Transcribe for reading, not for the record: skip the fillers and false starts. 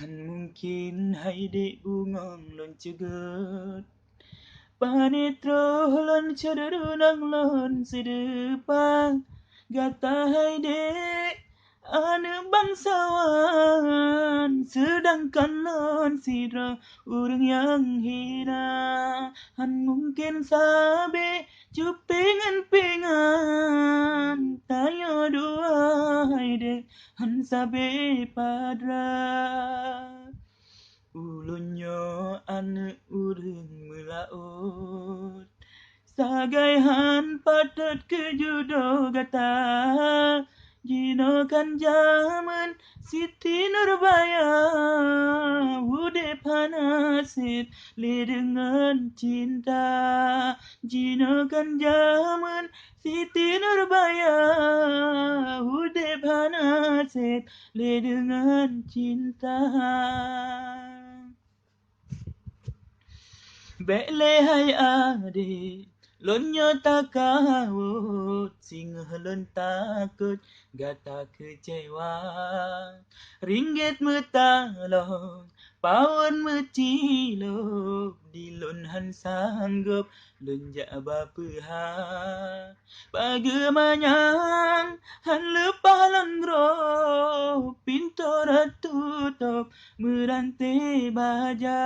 Han mungkin haide bungong lon cegut Panitro lon cederunang lon sedepa Gata haide anu bangsawan Sedangkan lon sidra urang yang hina Han mungkin sabe cupingan-pingan Tayo dua haide han sabe padra Ulunyo anu urang melaut Sagaihan patut kejudo gata Jinokan zaman Siti Nurbaya Ude panasit le dengan cinta Jinokan zaman Siti Nurbaya Ude panasit le dengan cinta Bele hai ade Lonyo takawut Singa lon takut Gata kecewa Ringgit metalong Pawan metilop Dilon han sanggup Lonjak bapeha Bagaimana Han lepah langgro Pintu ratutup Merantai baja